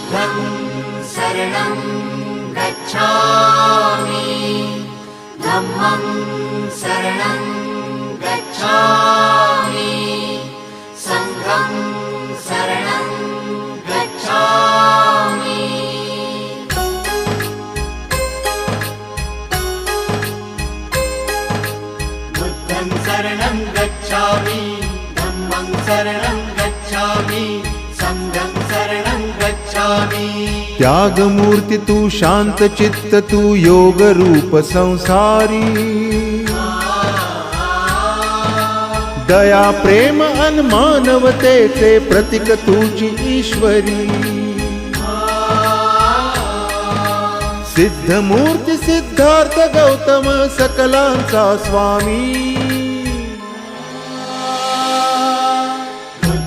बुद्धं शरणं गच्छामि धम्मं शरणं गच्छामि संघं शरणं गच्छामि बुद्धं शरणं गच्छामि धम्मं शरणं गच्छामि संघं शरणं गच्छामि। त्याग मूर्ति तू शांत चित्त तू योग रूप संसारी दया प्रेम अन मानवतेचे प्रतीक तुझी ईश्वरी सिद्ध मूर्ती सिद्धार्थ गौतम सकलांचा स्वामी